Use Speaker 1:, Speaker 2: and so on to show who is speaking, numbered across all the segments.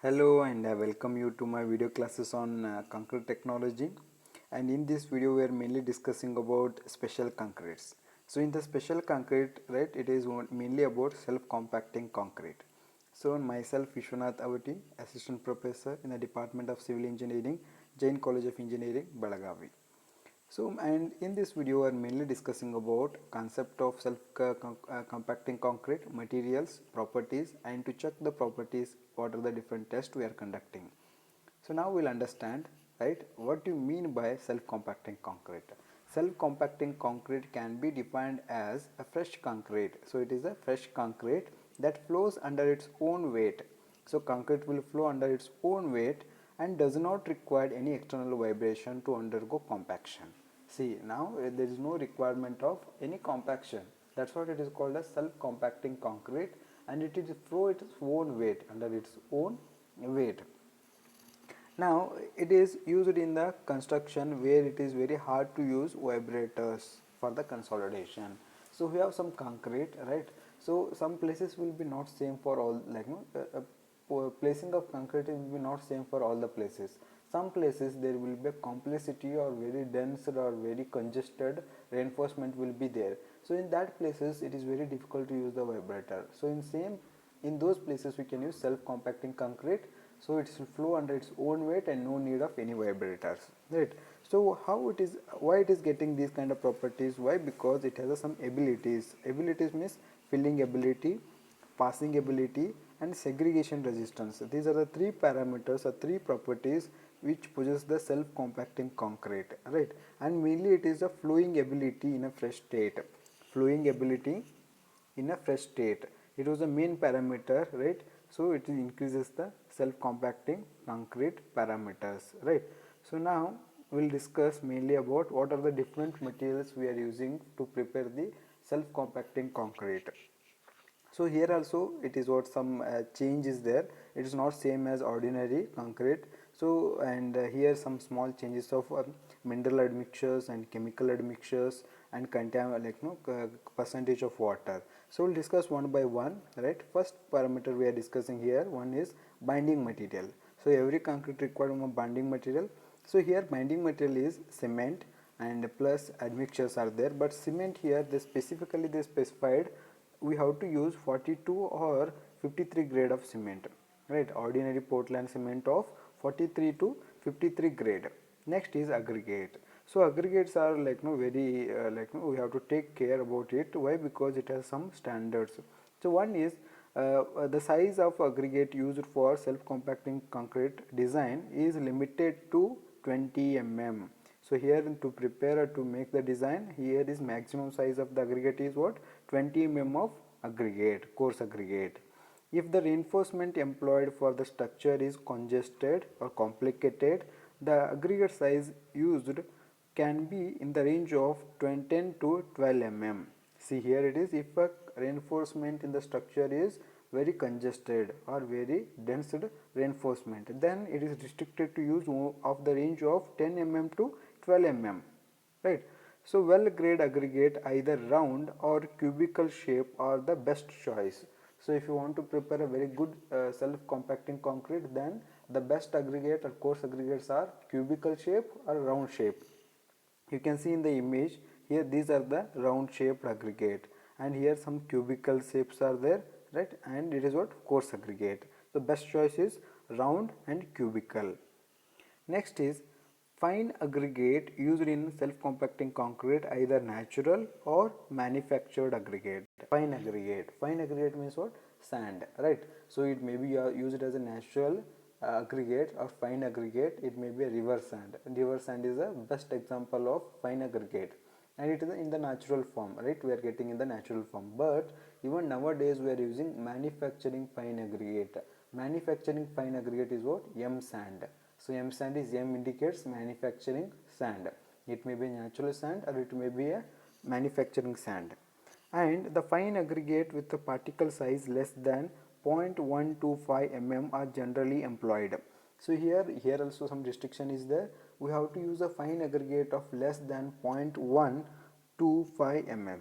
Speaker 1: Hello and I welcome you to my video classes on concrete technology, and in this video we are mainly discussing about special concretes. So in the special concrete, right, it is mainly about self-compacting concrete. So myself Vishwanath Avati, Assistant Professor in the Department of Civil Engineering, Jain College of Engineering, Belagavi. So, and in this video we are mainly discussing about concept of compacting concrete, materials, properties, and to check the properties, what are the different tests we are conducting. So now we'll understand, right, what you mean by self-compacting concrete. Self-compacting concrete can be defined as a fresh concrete. So it is a fresh concrete that flows under its own weight. So concrete will flow under its own weight and does not require any external vibration to undergo compaction. See, now there is no requirement of any compaction. That's what it is called as self-compacting concrete, and it is flow its own weight under its own weight. Now it is used in the construction where it is very hard to use vibrators for the consolidation. So we have some concrete, right? So some places will be not same for all, like placing of concrete will be not same for all the places. Some places there will be a complexity or very dense or very congested reinforcement will be there. So in that places it is very difficult to use the vibrator. So in those places we can use self-compacting concrete, so it will flow under its own weight and no need of any vibrators, right? So how it is, why it is getting these kind of properties? Why? Because it has some abilities. Abilities means filling ability, passing ability, and segregation resistance. These are the three parameters or three properties which possess the self-compacting concrete, right? And mainly it is a flowing ability in a fresh state. Flowing ability in a fresh state, it was the main parameter, right? So it increases the self-compacting concrete parameters, right? So now we'll discuss mainly about what are the different materials we are using to prepare the self-compacting concrete. So here also it is what some change is there. It is not same as ordinary concrete. So and here some small changes of mineral admixtures and chemical admixtures and percentage of water. So we'll discuss one by one, right? First parameter we are discussing here, one is binding material. So every concrete requires a binding material. So here binding material is cement and plus admixtures are there, but cement here they specified we have to use 42 or 53 grade of cement, right? Ordinary Portland cement of 43 to 53 grade. Next is aggregate. So aggregates are very we have to take care about it. Why? Because it has some standards. So one is the size of aggregate used for self-compacting concrete design is limited to 20 mm. So here to prepare or to make the design, here is maximum size of the aggregate is what? 20 mm of aggregate, coarse aggregate. If the reinforcement employed for the structure is congested or complicated, the aggregate size used can be in the range of 10 to 12 mm. See here it is, if a reinforcement in the structure is very congested or very dense reinforcement, then it is restricted to use of the range of 10 mm to 12 mm, right? So well grade aggregate, either round or cubical shape, are the best choice. So if you want to prepare a very good self compacting concrete, then the best aggregate or coarse aggregates are cubical shape or round shape. You can see in the image here, these are the round shaped aggregate, and here some cubical shapes are there, right? And it is what? Coarse aggregate. The best choice is round and cubical. Next is fine aggregate used in self-compacting concrete, either natural or manufactured aggregate. Fine aggregate. Fine aggregate means what? Sand, right? So it may be used as a natural aggregate or fine aggregate. It may be a river sand. River sand is the best example of fine aggregate, and it is in the natural form, right? We are getting in the natural form. But even nowadays we are using manufacturing fine aggregate. Manufacturing fine aggregate is what? M sand. So M sand is, M indicates manufacturing sand. It may be natural sand or it may be a manufacturing sand. And the fine aggregate with a particle size less than 0.125 mm are generally employed. So here also some restriction is there. We have to use a fine aggregate of less than 0.125 mm.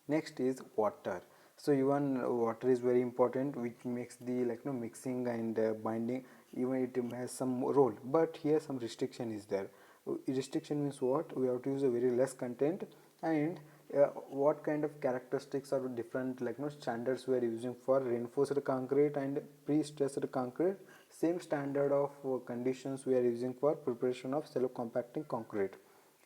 Speaker 1: Next is water. So even water is very important, which makes the mixing and binding, even it has some role, but here some restriction is there. Restriction means what? We have to use a very less content, and what kind of characteristics are different, standards we are using for reinforced concrete and pre-stressed concrete. Same standard of conditions we are using for preparation of self compacting concrete.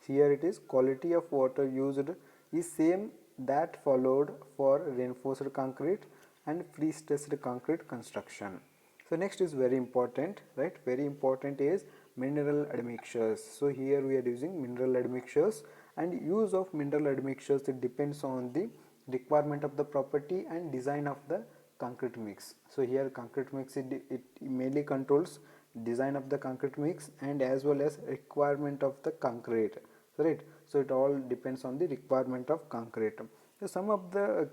Speaker 1: Here it is, quality of water used is same that followed for reinforced concrete and pre-stressed concrete construction. So next is very important, right? Very important is mineral admixtures. So here we are using mineral admixtures, and use of mineral admixtures, it depends on the requirement of the property and design of the concrete mix. So here concrete mix, it mainly controls design of the concrete mix and as well as requirement of the concrete, right? So it all depends on the requirement of concrete. So some of the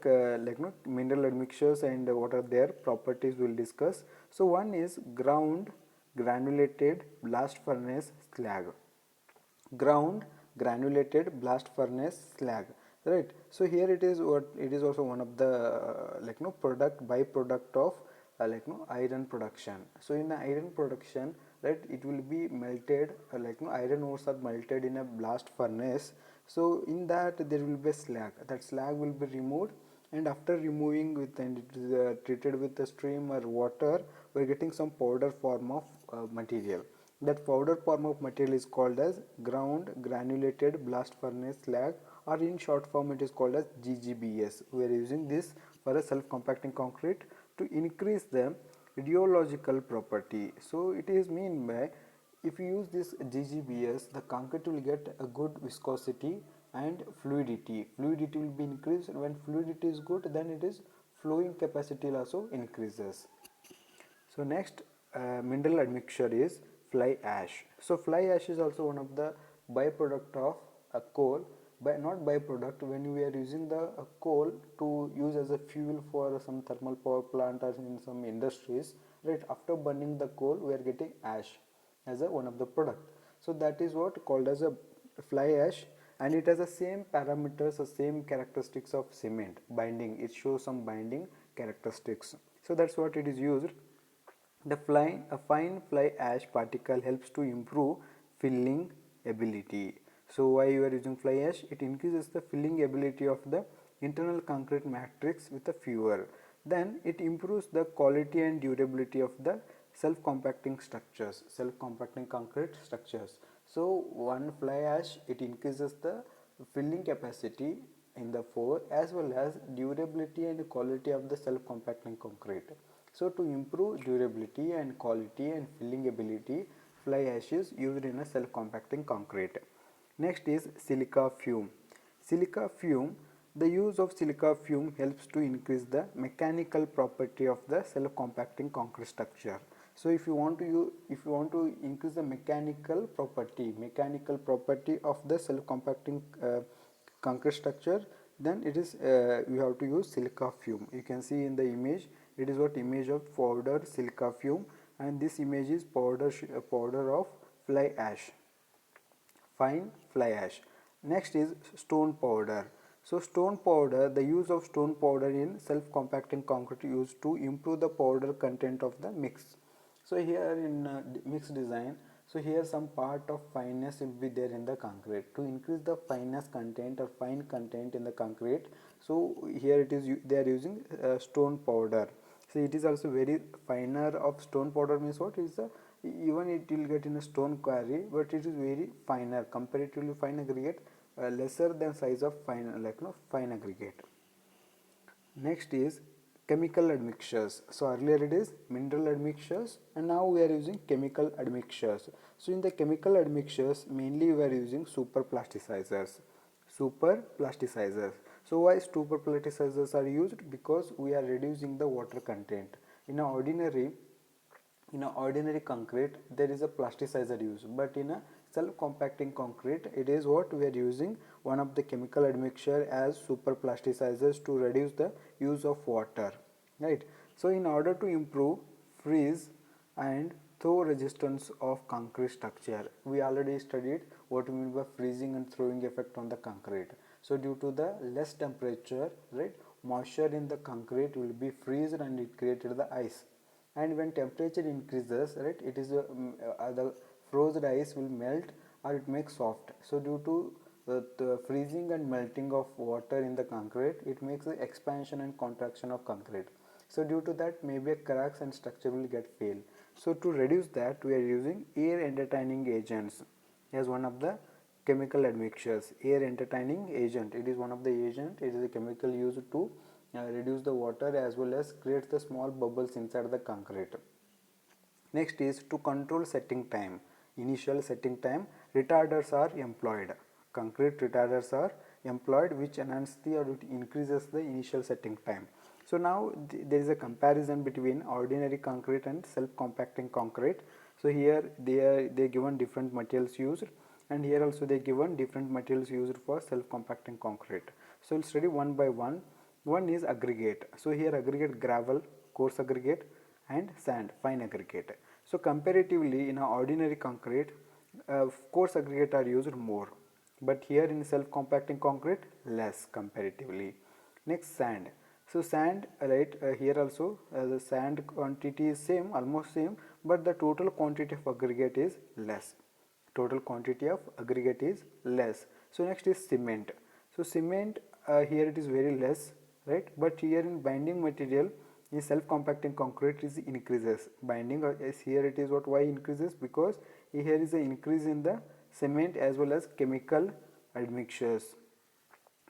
Speaker 1: mineral admixtures and what are their properties we'll discuss. So one is ground granulated blast furnace slag. Ground granulated blast furnace slag, right? So here it is, what it is also one of the product, byproduct of iron production. So in the iron production, right, it will be melted, iron ores are melted in a blast furnace. So in that there will be a slag, that slag will be removed, and after removing with, and it is treated with a stream or water, we are getting some powder form of material. That powder form of material is called as ground granulated blast furnace slag, or in short form it is called as GGBS. We are using this for a self compacting concrete to increase the rheological property. So it is mean by, if you use this GGBS, the concrete will get a good viscosity and fluidity. Fluidity will be increased, and when fluidity is good, then it is flowing capacity also increases. So next mineral admixture is fly ash. So fly ash is also one of the byproduct of a coal, but not byproduct, when we are using the coal to use as a fuel for some thermal power plant or in some industries, right? After burning the coal, we are getting ash as a one of the product. So that is what called as a fly ash, and it has the same parameters, the same characteristics of cement binding. It shows some binding characteristics. So that's what it is used. A fine fly ash particle helps to improve filling ability. So why you are using fly ash? It increases the filling ability of the internal concrete matrix with a fuel. Then it improves the quality and durability of the self-compacting structures, self-compacting concrete structures. So one fly ash, it increases the filling capacity in the floor as well as durability and quality of the self-compacting concrete. So to improve durability and quality and filling ability, fly ash is used in a self-compacting concrete. Next is silica fume. Silica fume, the use of silica fume helps to increase the mechanical property of the self-compacting concrete structure. So if you want to increase the mechanical property of the self-compacting concrete structure, then it is you have to use silica fume. You can see in the image, it is what image of powder silica fume, and this image is powder of fly ash, fine fly ash. Next is stone powder. So stone powder, the use of stone powder in self compacting concrete used to improve the powder content of the mix. So here in mix design, so here some part of fineness will be there in the concrete to increase the fineness content or fine content in the concrete. So here it is, they are using stone powder. So it is also very finer of stone powder means what is the, even it will get in a stone quarry, but it is very finer, comparatively fine aggregate, lesser than size of fine aggregate. Next is chemical admixtures. So earlier it is mineral admixtures, and now we are using chemical admixtures. So in the chemical admixtures, mainly we are using super plasticizers. Super plasticizers. So why super plasticizers are used? Because we are reducing the water content. In a ordinary concrete there is a plasticizer used, but in a self compacting concrete it is what we are using one of the chemical admixture as super plasticizers to reduce the use of water, right? So in order to improve freeze and throw resistance of concrete structure, we already studied what we mean by freezing and throwing effect on the concrete. So due to the less temperature, right, moisture in the concrete will be freezed and it created the ice. And when temperature increases, right, it is the frozen ice will melt or it makes soft. So due to the freezing and melting of water in the concrete, it makes the expansion and contraction of concrete. So due to that, maybe cracks and structure will get fail. So to reduce that, we are using air entertaining agents as one of the chemical admixtures. Air entertaining agent, it is one of the agent. It is a chemical used to reduce the water as well as create the small bubbles inside the concrete. Next is to control setting time. Initial setting time, retarders are employed. Concrete retarders are employed which enhance the or it increases the initial setting time. So now there is a comparison between ordinary concrete and self-compacting concrete. So here they given different materials used, and here also they given different materials used for self-compacting concrete. So we'll study one by one. One is aggregate. So here aggregate gravel, coarse aggregate, and sand, fine aggregate. So comparatively in an ordinary concrete, coarse aggregate are used more, but here in self-compacting concrete less comparatively. Next, sand. So sand, right, here also the sand quantity is same, almost same, but the total quantity of aggregate is less. Total quantity of aggregate is less. So next is cement. So cement, here it is very less, right, but here in binding material in self-compacting concrete is increases. Binding is here it is what, why increases, because here is an increase in the cement as well as chemical admixtures.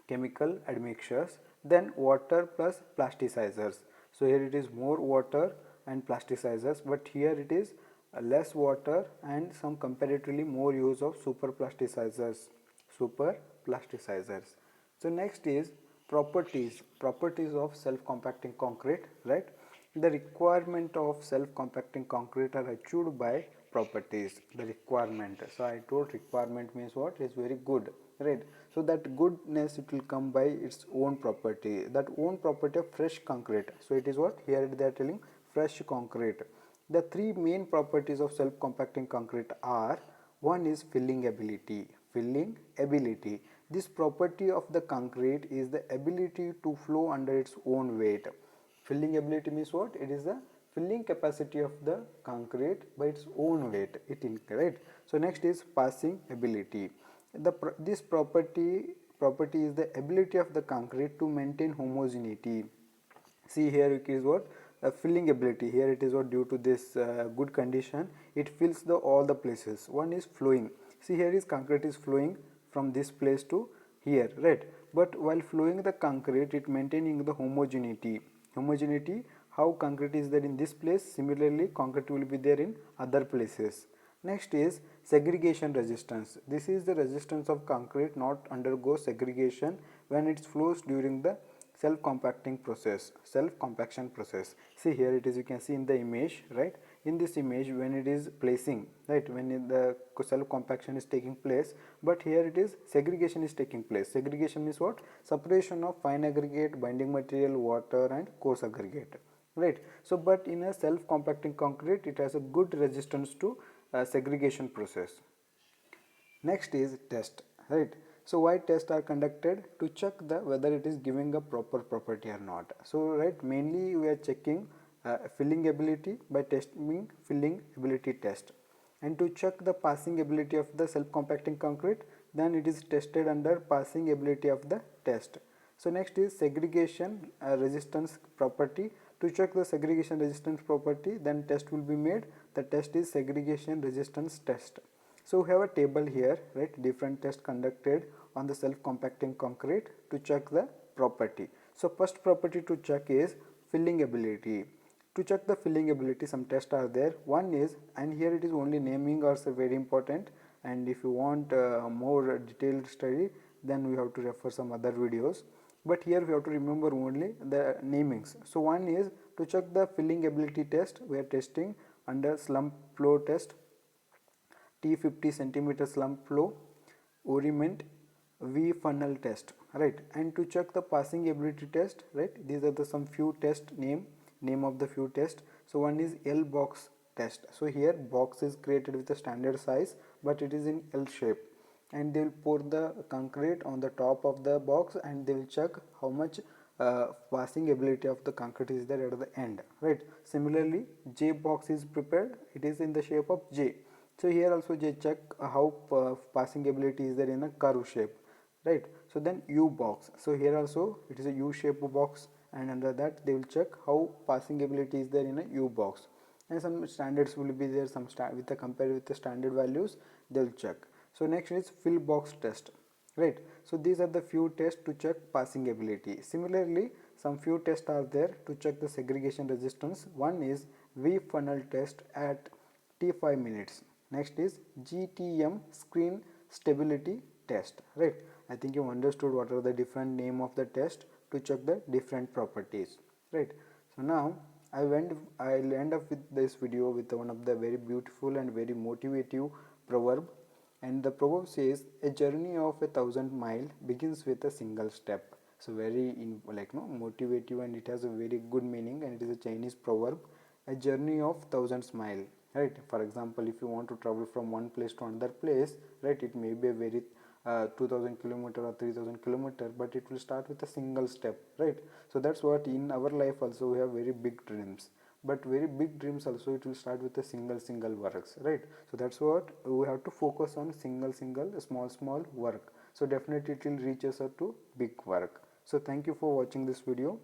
Speaker 1: Chemical admixtures, then water plus plasticizers. So here it is more water and plasticizers, but here it is less water and some comparatively more use of super plasticizers. Super plasticizers. So next is properties of self-compacting concrete, right? The requirement of self-compacting concrete are achieved by properties. The requirement, so I told requirement means what is very good, right? So that goodness it will come by its own property, that own property of fresh concrete. So it is what here they are telling, fresh concrete. The three main properties of self-compacting concrete are, one is filling ability. Filling ability. This property of the concrete is the ability to flow under its own weight. Filling ability means what? It is the filling capacity of the concrete by its own weight. Right? So next is passing ability. This property is the ability of the concrete to maintain homogeneity. See here it is what, filling ability. Here it is what, due to this good condition it fills the all the places. One is flowing. See here is concrete is flowing from this place to here, right? But while flowing the concrete it maintaining the homogeneity. How concrete is there in this place, similarly concrete will be there in other places. Next is segregation resistance. This is the resistance of concrete not undergo segregation when it flows during the self-compacting process, self-compaction process. See here it is, you can see in the image, right? In this image when it is placing, right, when the self-compaction is taking place, but here it is segregation is taking place. Segregation means what? Separation of fine aggregate, binding material, water and coarse aggregate, right? So but in a self-compacting concrete it has a good resistance to segregation process. Next is test, right? So why tests are conducted? To check the whether it is giving a proper property or not. So right, mainly we are checking filling ability by testing filling ability test, and to check the passing ability of the self compacting concrete, then it is tested under passing ability of the test. So next is segregation resistance property. To check the segregation resistance property, then test will be made. The test is segregation resistance test. So we have a table here, right? Different tests conducted on the self-compacting concrete to check the property. So first property to check is filling ability. To check the filling ability, some tests are there. One is, and here it is only naming are very important, and if you want more detailed study, then we have to refer some other videos. But here we have to remember only the namings. So one is to check the filling ability test. We are testing under slump flow test, T50 centimeter slump flow, oriment, V funnel test, right? And to check the passing ability test, right? These are the some few test name of the few test. So one is L box test. So here box is created with a standard size, but it is in L shape, and they will pour the concrete on the top of the box and they will check how much passing ability of the concrete is there at the end, right? Similarly, J box is prepared, it is in the shape of J. So here also they check how passing ability is there in a curve shape, right? So then U box, so here also it is a U shape box, and under that they will check how passing ability is there in a U box, and some standards will be there, some with the compare with the standard values they will check. So next is fill box test, right? So these are the few tests to check passing ability. Similarly, some few tests are there to check the segregation resistance. One is V funnel test at T5 minutes. Next is GTM screen stability test, right? I think you understood what are the different name of the test to check the different properties, right? So now I'll end up with this video with one of the very beautiful and very motivative proverb, and the proverb says a journey of 1,000 miles begins with a single step. So very motivative, and it has a very good meaning, and it is a Chinese proverb. A journey of thousands mile, right? For example, if you want to travel from one place to another place, right, it may be a very 2000 kilometer or 3000 kilometer, but it will start with a single step, right? So that's what in our life also we have very big dreams, but very big dreams also it will start with a single works, right? So that's what we have to focus on, single small work. So definitely it will reach us up to big work. So thank you for watching this video.